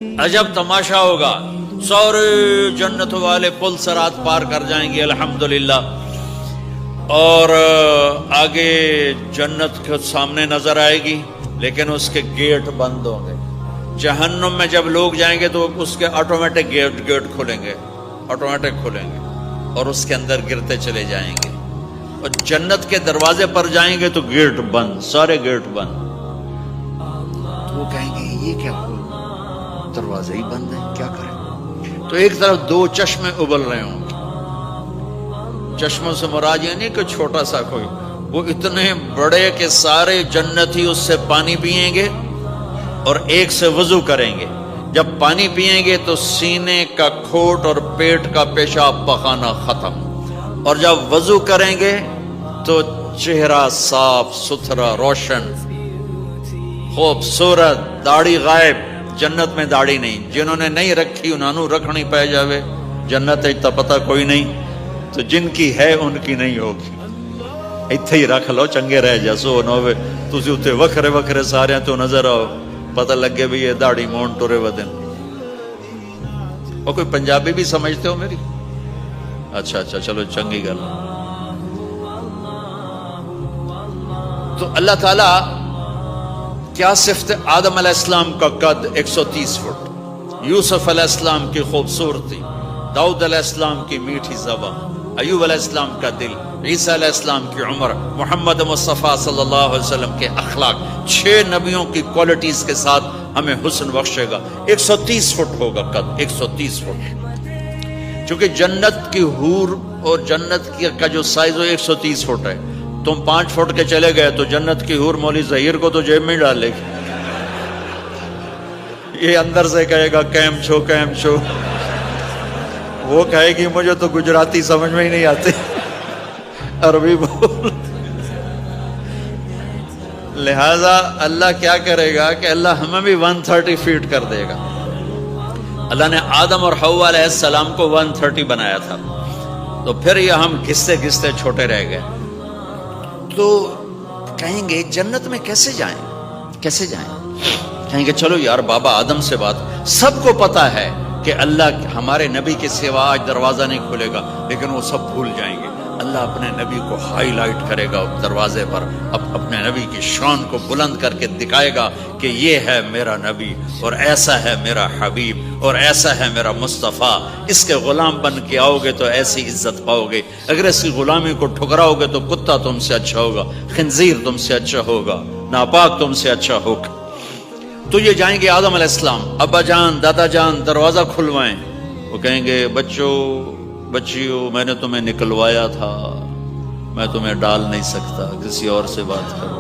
عجب تماشا ہوگا، سارے جنت والے پل سرات پار کر جائیں گے الحمدللہ، اور آگے جنت کے سامنے نظر آئے گی لیکن اس کے گیٹ بند ہوں گے۔ جہنم میں جب لوگ جائیں گے تو اس کے آٹومیٹک گیٹ کھلیں گے، آٹومیٹک کھلیں گے اور اس کے اندر گرتے چلے جائیں گے، اور جنت کے دروازے پر جائیں گے تو گیٹ بند، سارے گیٹ بند۔ تو وہ کہیں گے یہ کیا ہوا، دروازے ہی بند ہیں، کیا کریں؟ تو ایک طرف دو چشمے ابل رہے ہوں گے، چشموں سے مراد یہ نہیں کہ چھوٹا سا کوئی، وہ اتنے بڑے کہ سارے جنتی اس سے پانی پئیں گے اور ایک سے وضو کریں گے۔ جب پانی پئیں گے تو سینے کا کھوٹ اور پیٹ کا پیشاب پخانا ختم، اور جب وضو کریں گے تو چہرہ صاف ستھرا روشن خوبصورت، داڑھی غائب۔ جنت میں داڑھی نہیں، جنہوں نے نہیں رکھی انہوں نے رکھنی پہ جاوے، جنت تا پتہ کوئی نہیں، تو جن کی ہے ان کی نہیں ہوگی۔ اتھے ہی رکھ لو چنگے رہ جاسو نہ ہوئے تسی اتھے وکھرے وکھرے سارے تو نظر آؤ، پتہ لگے بھی یہ داڑھی مون ٹورے ودن۔ اور کوئی پنجابی بھی سمجھتے ہو میری؟ اچھا چلو چنگی گل۔ تو اللہ تعالیٰ کیا صفت آدم علیہ السلام کا قد 130 فٹ، یوسف علیہ السلام کی خوبصورتی، داؤد علیہ السلام کی میٹھی زبان، ایوب علیہ السلام کا دل، عیسیٰ علیہ السلام کی عمر، محمد مصطفیٰ صلی اللہ علیہ وسلم کے اخلاق، 6 نبیوں کی کوالٹیز کے ساتھ ہمیں حسن بخشے گا۔ 130 فٹ ہوگا قد، 130 فٹ، چونکہ جنت کی حور اور جنت کا جو سائز ہو 130 فٹ ہے۔ تم 5 فٹ کے چلے گئے تو جنت کی حور مولی ظہیر کو تو جیب میں ڈالے گی، یہ اندر سے کہے گا کیم چھو، وہ کہے گی مجھے تو گجراتی سمجھ میں ہی نہیں آتی، عربی بول۔ لہذا اللہ کیا کرے گا کہ اللہ ہمیں بھی 130 فیٹ کر دے گا۔ اللہ نے آدم اور حوا علیہ السلام کو 130 بنایا تھا، تو پھر یہ ہم گھستے چھوٹے رہ گئے۔ تو کہیں گے جنت میں کیسے جائیں؟ کہیں گے چلو یار بابا آدم سے بات، سب کو پتا ہے کہ اللہ ہمارے نبی کے سوا آج دروازہ نہیں کھلے گا، لیکن وہ سب بھول جائیں گے۔ اللہ اپنے نبی کو ہائی لائٹ کرے گا دروازے پر، اپنے نبی کی شان کو بلند کر کے دکھائے گا کہ یہ ہے میرا نبی، اور ایسا ہے میرا حبیب، اور ایسا ہے میرا مصطفیٰ۔ اس کے غلام بن کے آؤ گے تو ایسی عزت پاؤ گے، اگر اس کی غلامی کو ٹھکراؤ گے تو کتا تم سے اچھا ہوگا، خنزیر تم سے اچھا ہوگا، ناپاک تم سے اچھا ہوگا۔ تو یہ جائیں گے آدم علیہ السلام، ابا جان دادا جان دروازہ کھلوائیں۔ وہ کہیں گے بچیو میں نے تمہیں نکلوایا تھا، میں تمہیں ڈال نہیں سکتا، کسی اور سے بات کرو۔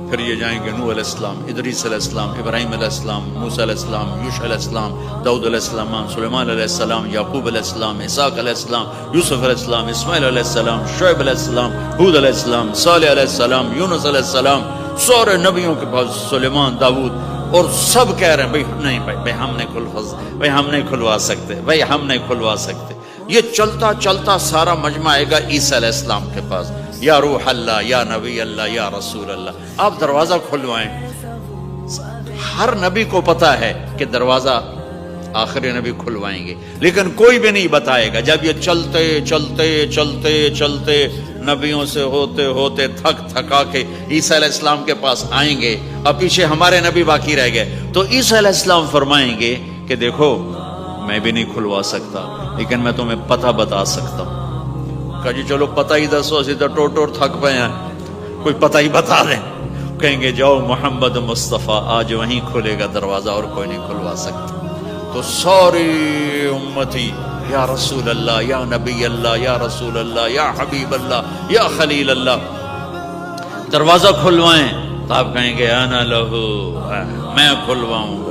پھر یہ جائیں گے نوح علیہ السلام، ادریس علیہ السلام، ابراہیم علیہ السلام، موسیٰ علیہ السلام، یوشع علیہ السلام، داؤد علیہ السلام، سلیمان علیہ السلام، یعقوب علیہ السلام، اسحاق علیہ السلام، یوسف علیہ السلام، اسماعیل علیہ السلام، شعیب علیہ السلام، ہود علیہ السلام، صالح علیہ السلام، یونس علیہ السلام، سارے نبیوں کے پاس، سلیمان، داؤد، اور سب کہہ رہے ہیں بھائی ہم نہیں کھلوا سکتے۔ یہ چلتا سارا مجمع آئے گا عیسیٰ علیہ السلام کے پاس، یا روح اللہ، یا نبی اللہ، یا رسول اللہ، آپ دروازہ کھلوائیں۔ ہر نبی کو پتا ہے کہ دروازہ آخری نبی کھلوائیں گے، لیکن کوئی بھی نہیں بتائے گا۔ جب یہ چلتے نبیوں سے ہوتے تھکا کے عیسیٰ علیہ السلام کے پاس آئیں گے، اور پیچھے ہمارے نبی باقی رہ گئے، تو عیسیٰ علیہ السلام فرمائیں گے کہ دیکھو میں بھی نہیں کھلوا سکتا، لیکن میں تمہیں پتہ بتا سکتا ہوں۔ کہا جی چلو پتہ ہی دسو، اسی تو ٹور تھک پئے ہیں، کوئی پتہ ہی بتا دیں۔ کہیں گے جاؤ محمد مصطفیٰ، آج وہیں کھلے گا دروازہ، اور کوئی نہیں کھلوا سکتا۔ تو ساری امتی یا رسول اللہ، یا نبی اللہ، یا رسول اللہ، یا حبیب اللہ، یا خلیل اللہ، دروازہ کھلوائیں۔ تو آپ کہیں گے انا لہو، میں کھلواؤں گا۔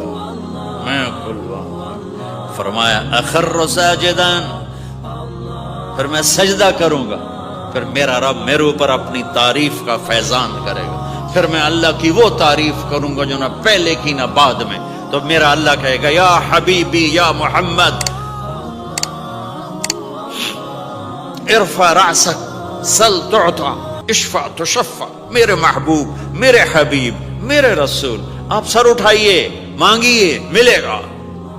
فرمایا اخر ساجدا، پھر میں سجدہ کروں گا، پھر میرا رب میرے اوپر اپنی تعریف کا فیضان کرے گا، پھر میں اللہ کی وہ تعریف کروں گا جو نہ پہلے کی نہ بعد میں۔ تو میرا اللہ کہے گا یا حبیبی یا محمد ارفع رأسک سل تعطا اشفع تشفع، میرے محبوب، میرے حبیب، میرے رسول، آپ سر اٹھائیے، مانگیے، ملے گا۔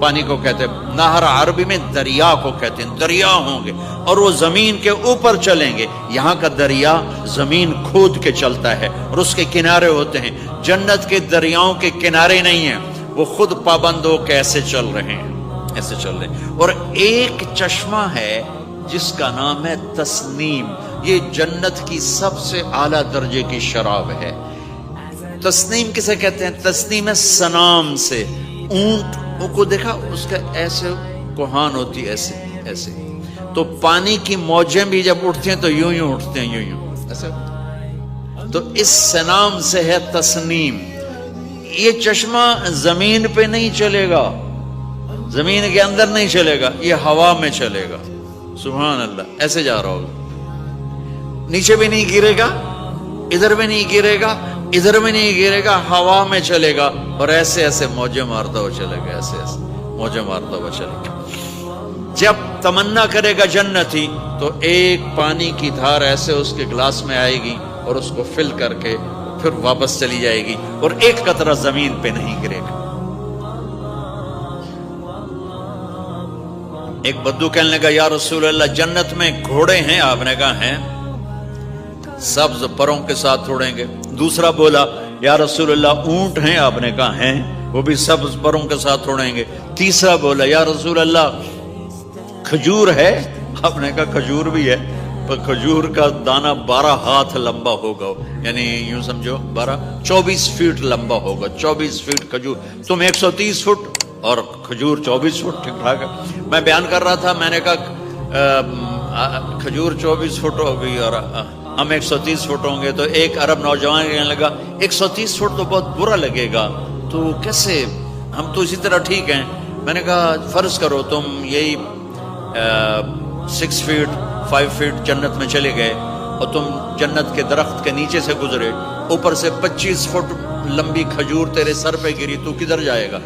پانی کو کہتے ہیں، نہر عربی میں دریا کو کہتے ہیں، دریا ہوں گے اور وہ زمین کے اوپر چلیں گے۔ یہاں کا دریا زمین کھود کے چلتا ہے اور اس کے کنارے ہوتے ہیں۔ جنت کے دریاؤں کے کنارے نہیں ہیں، وہ خود پابند ہو کے ایسے چل رہے ہیں، ایسے چل رہے ہیں۔ اور ایک چشمہ ہے جس کا نام ہے تسنیم، یہ جنت کی سب سے اعلیٰ درجے کی شراب ہے۔ تسنیم کسے کہتے ہیں؟ تسنیم ہے سنام سے، اونٹ کو دیکھا اس کا ایسے کوہان ہوتی ہے، ایسے ایسے، تو پانی کی موجیں بھی جب اٹھتی ہیں تو یوں یوں اٹھتے ہیں، یوں یوں ایسے، تو اس سنام سے ہے تسنیم۔ یہ چشمہ زمین پہ نہیں چلے گا، زمین کے اندر نہیں چلے گا، یہ ہوا میں چلے گا، سبحان اللہ، ایسے جا رہا ہوگا، نیچے بھی نہیں گرے گا، ادھر بھی نہیں گرے گا، ادھر بھی نہیں گرے گا، ہوا میں چلے گا اور ایسے ایسے موجیں مارتا ہوا چلے گا، ایسے ایسے موجیں مارتا ہوا چلے گا۔ جب تمنا کرے گا جنتی تو ایک پانی کی دھار ایسے اس کے گلاس میں آئے گی اور اس کو فل کر کے پھر واپس چلی جائے گی اور ایک قطرہ زمین پہ نہیں گرے گا۔ ایک بدو کہنے لگا یا رسول اللہ جنت میں گھوڑے ہیں؟ آپ نے کہا ہیں، سبز پروں کے ساتھ اڑیں گے۔ دوسرا بولا یا رسول اللہ اونٹ ہیں؟ آپ نے کہا ہیں، وہ بھی سبز پروں کے ساتھ اڑیں گے۔ تیسرا بولا یا رسول اللہ کھجور ہے؟ آپ نے کہا کھجور بھی ہے، پر کھجور کا دانہ 12 ہاتھ لمبا ہوگا، یعنی یوں سمجھو 24 فٹ لمبا ہوگا، 24 فٹ کھجور، تم 130 فٹ اور کھجور 24 فٹ، ٹھیک ٹھاک ہے۔ میں بیان کر رہا تھا، میں نے کہا کھجور 24 فٹ ہوگی اور ہم 130 فٹ ہوں گے، تو ایک عرب نوجوان کہنے لگا 130 فٹ تو بہت برا لگے گا، تو کیسے، ہم تو اسی طرح ٹھیک ہیں۔ میں نے کہا فرض کرو تم یہی 6 فٹ 5 فٹ جنت میں چلے گئے اور تم جنت کے درخت کے نیچے سے گزرے، اوپر سے 25 فٹ لمبی کھجور تیرے سر پہ گری، تو کدھر جائے گا؟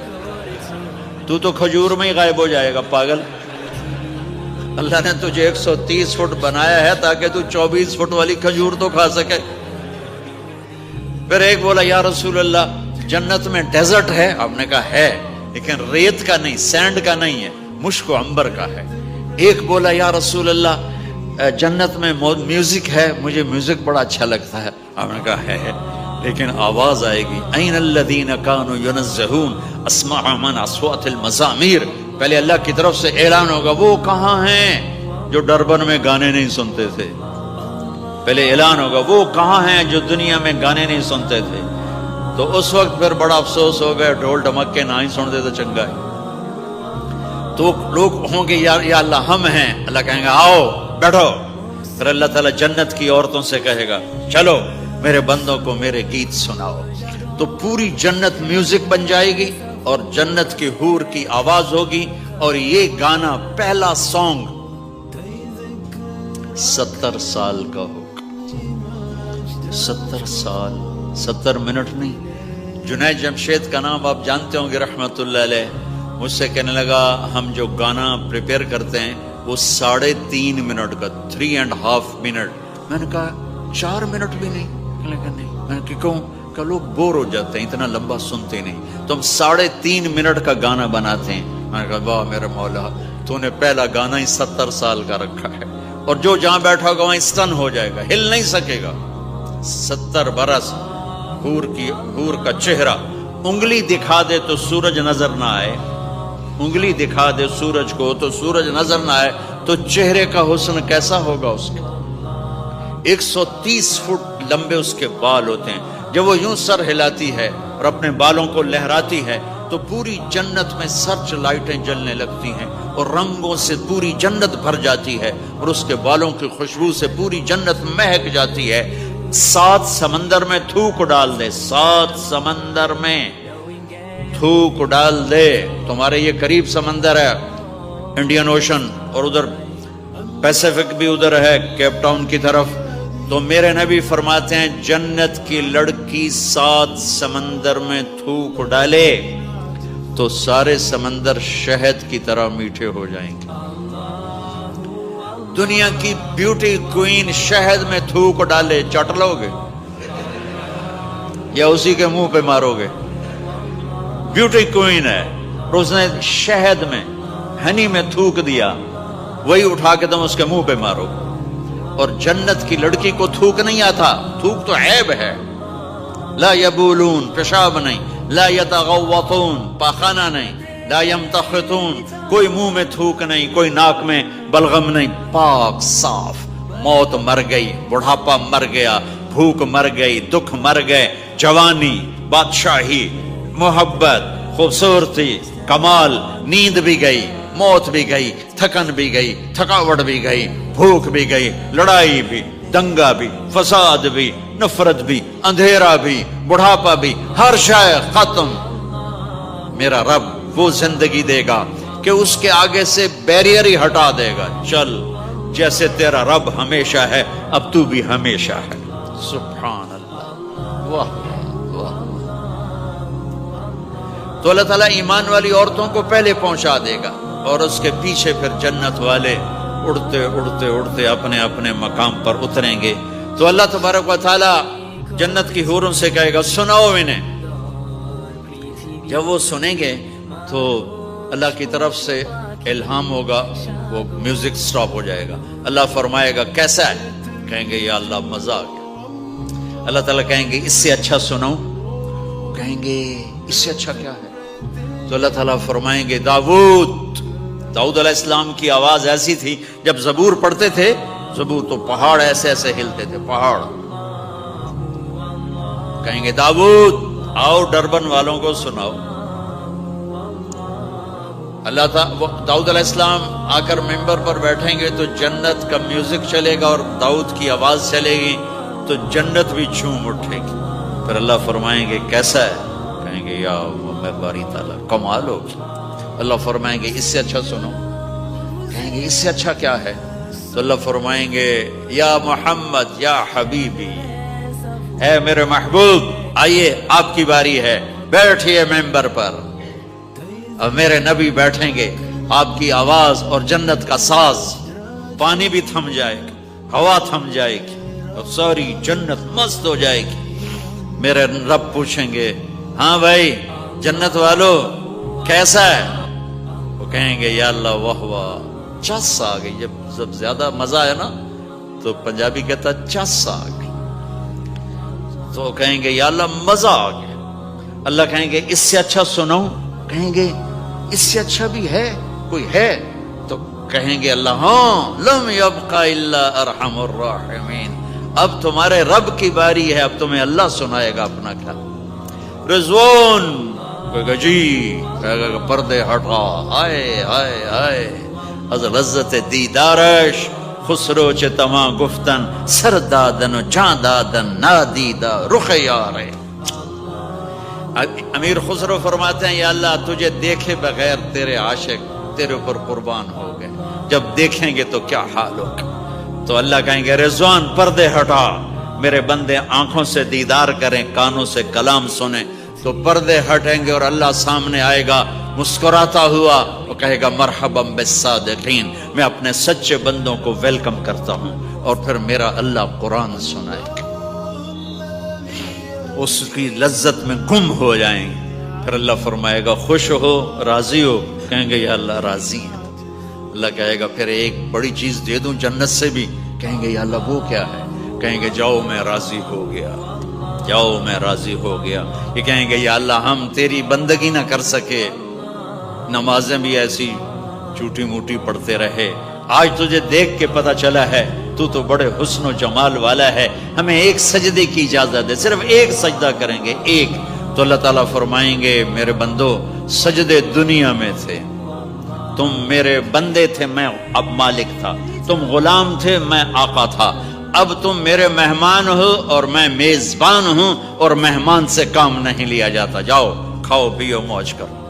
تو کھجور میں ہی غائب ہو جائے گا، پاگل۔ اللہ نے تجھے 130 فٹ بنایا ہے تاکہ تو 24 فٹ والی کھجور تو کھا سکے۔ پھر ایک بولا یا رسول اللہ جنت میں ڈیزرٹ ہے؟ آپ نے کہا ہے، لیکن ریت کا نہیں، سینڈ کا نہیں ہے، مشک و عنبر کا ہے۔ ایک بولا یا رسول اللہ جنت میں میوزک ہے؟ مجھے میوزک بڑا اچھا لگتا ہے۔ آپ نے کہا ہے، لیکن آواز آئے گی این الذین کانوا ینزہون اسماء من اصوات المزامیر، پہلے اللہ کی طرف سے اعلان ہوگا وہ کہاں ہیں جو ڈربن میں گانے نہیں سنتے تھے، پہلے اعلان ہوگا وہ کہاں ہیں جو دنیا میں گانے نہیں سنتے تھے، تو اس وقت پھر بڑا افسوس ہو گیا، ڈھول ڈھمک کے نہ ہی سنتے تو چنگا ہے۔ تو لوگ ہوں گے یا اللہ ہم ہیں، اللہ کہیں گا آؤ بیٹھو، پھر اللہ تعالیٰ جنت کی عورتوں سے کہے گا چلو میرے بندوں کو میرے گیت سناؤ، تو پوری جنت میوزک بن جائے گی اور جنت کی حور کی آواز ہوگی، اور یہ گانا پہلا سانگ 70 سال کا ہوگا، 70 سال، 70 منٹ نہیں۔ جنید جمشید کا نام آپ جانتے ہوں گے رحمت اللہ علیہ، مجھ سے کہنے لگا ہم جو گانا پریپیئر کرتے ہیں وہ 3.5 منٹ کا، 3.5 منٹ۔ میں نے کہا 4 منٹ بھی نہیں؟ میں نے کہا کہ لوگ بور ہو جاتے ہیں، اتنا لمبا سنتے نہیں، تو ہم 3.5 منٹ کا گانا بناتے ہیں۔ میں نے کہا واہ میرے مولا، تو نے پہلا گانا ہی 70 سال کا رکھا ہے، اور جو جہاں بیٹھا ہوگا وہیں اسٹن ہو جائے گا، ہل نہیں سکے گا۔ 70 برس حور کا چہرہ، انگلی دکھا دے تو سورج نظر نہ آئے، انگلی دکھا دے سورج کو تو سورج نظر نہ آئے، تو چہرے کا حسن کیسا ہوگا اس کا۔ 130 فٹ لمبے اس کے بال ہوتے ہیں، جب وہ یوں سر ہلاتی ہے اور اپنے بالوں کو لہراتی ہے تو پوری جنت میں سرچ لائٹیں جلنے لگتی ہیں اور رنگوں سے پوری جنت بھر جاتی ہے، اور اس کے بالوں کی خوشبو سے پوری جنت مہک جاتی ہے۔ 7 سمندر میں تھوک ڈال دے، 7 سمندر میں تھوک ڈال دے، تمہارے یہ قریب سمندر ہے انڈین اوشن، اور ادھر پیسیفک بھی ادھر ہے کیپ ٹاؤن کی طرف، تو میرے نبی فرماتے ہیں جنت کی لڑکی 7 سمندر میں تھوک ڈالے تو سارے سمندر شہد کی طرح میٹھے ہو جائیں گے۔ دنیا کی بیوٹی کوئین شہد میں تھوک ڈالے، چٹ لو گے یا اسی کے منہ پہ مارو گے؟ بیوٹی کوئین ہے، اور اس نے شہد میں ہنی میں تھوک دیا، وہی اٹھا کے تم اس کے منہ پہ مارو۔ اور جنت کی لڑکی کو تھوک نہیں آتا، تھوک تو عیب ہے۔ لا یبولون، پیشاب نہیں، لا یتغوطون، پاخانہ نہیں، لا یمتخطون، کوئی منہ میں تھوک نہیں، کوئی ناک میں بلغم نہیں، پاک صاف۔ موت مر گئی، بڑھاپا مر گیا، بھوک مر گئی، دکھ مر گئے، جوانی، بادشاہی، محبت، خوبصورتی، کمال، نیند بھی گئی، موت بھی گئی، تھکن بھی گئی، تھکاوٹ بھی گئی، بھوک بھی گئی، لڑائی بھی، دنگا بھی، فساد بھی، نفرت بھی، اندھیرا بھی، بڑھاپا بھی، ہر شے ختم۔ میرا رب وہ زندگی دے گا کہ اس کے آگے سے بیریئر ہی ہٹا دے گا، چل جیسے تیرا رب ہمیشہ ہے اب تو بھی ہمیشہ ہے۔ سبحان اللہ، واہ واہ۔ تو اللہ تعالیٰ ایمان والی عورتوں کو پہلے پہنچا دے گا اور اس کے پیچھے پھر جنت والے اڑتے اڑتے اڑتے اپنے اپنے مقام پر اتریں گے۔ تو اللہ تبارک و تعالیٰ جنت کی حوروں سے کہے گا سناؤ انہیں۔ جب وہ سنیں گے تو اللہ کی طرف سے الہام ہوگا، وہ میوزک سٹاپ ہو جائے گا۔ اللہ فرمائے گا کیسا ہے؟ کہیں گے یا اللہ مزہ آ گیا۔ اللہ تعالیٰ کہیں گے اس سے اچھا سناؤ؟ کہیں گے اس سے اچھا کیا ہے؟ تو اللہ تعالیٰ فرمائیں گے داؤد علیہ السلام کی آواز ایسی تھی، جب زبور پڑھتے تھے زبور تو پہاڑ ایسے ایسے ہلتے تھے، پہاڑ۔ کہیں گے داؤد آؤ ڈربن والوں کو سناؤ۔ اللہ تعالیٰ داؤد علیہ السلام آ کر ممبر پر بیٹھیں گے تو جنت کا میوزک چلے گا اور داؤد کی آواز چلے گی تو جنت بھی جھوم اٹھے گی۔ پھر اللہ فرمائیں گے کیسا ہے؟ کہیں گے یا میں باری تعالیٰ کمال ہوگی۔ اللہ فرمائیں گے اس سے اچھا سنو۔ کہیں گے اس سے اچھا کیا ہے؟ تو اللہ فرمائیں گے یا محمد یا حبیبی، اے میرے محبوب آئیے آپ کی باری ہے، بیٹھیے ممبر پر۔ اب میرے نبی بیٹھیں گے، آپ کی آواز اور جنت کا ساز، پانی بھی تھم جائے گا، ہوا تھم جائے گی اور ساری جنت مست ہو جائے گی۔ میرے رب پوچھیں گے ہاں بھائی جنت والو کیسا ہے؟ وہ کہیں گے یا اللہ واہ واہ، چس آ گئی۔ جب زیادہ مزہ ہے نا تو پنجابی کہتا چس آ گئی، تو کہیں گے یا اللہ مزہ آ گیا۔ اللہ کہیں گے اس سے اچھا سنو؟ کہیں گے اس سے اچھا بھی ہے، کوئی ہے؟ تو کہیں گے اللہ ہاں لم یبق الا ارحم الراحمین، اب تمہارے رب کی باری ہے، اب تمہیں اللہ سنائے گا اپنا کیا۔ رضوان کہے گا جی، کہے گا پردے ہٹا، آئے آئے آئے از لذت دیدارش خسرو چه تما گفتن سر دادن و جان دادن نادیدہ رخ یارے۔ امیر خسرو فرماتے ہیں یا اللہ تجھے دیکھے بغیر تیرے عاشق تیرے اوپر قربان ہو گئے، جب دیکھیں گے تو کیا حال ہوگا۔ تو اللہ کہیں گے رضوان پردے ہٹا، میرے بندے آنکھوں سے دیدار کریں، کانوں سے کلام سنیں، تو پردے ہٹیں گے اور اللہ سامنے آئے گا مسکراتا ہوا، وہ کہے گا مرحبا بالصادقین، میں اپنے سچے بندوں کو ویلکم کرتا ہوں۔ اور پھر میرا اللہ قرآن سنائے گا، اس کی لذت میں گم ہو جائیں گے۔ پھر اللہ فرمائے گا خوش ہو، راضی ہو؟ کہیں گے یا اللہ راضی ہے۔ اللہ کہے گا پھر ایک بڑی چیز دے دوں جنت سے بھی؟ کہیں گے یا اللہ وہ کیا ہے؟ کہیں گے جاؤ میں راضی ہو گیا، جاؤ میں راضی ہو گیا۔ یہ کہیں گے یا اللہ ہم تیری بندگی نہ کر سکے، نمازیں بھی ایسی چوٹی موٹی پڑھتے رہے، آج تجھے دیکھ کے پتہ چلا ہے تو بڑے حسن و جمال والا ہے، ہمیں ایک سجدے کی اجازت ہے، صرف ایک سجدہ کریں گے، ایک۔ تو اللہ تعالیٰ فرمائیں گے میرے بندو سجدے دنیا میں تھے، تم میرے بندے تھے، میں اب مالک تھا، تم غلام تھے، میں آقا تھا، اب تم میرے مہمان ہو اور میں میزبان ہوں، اور مہمان سے کام نہیں لیا جاتا، جاؤ کھاؤ پیو موج کرو۔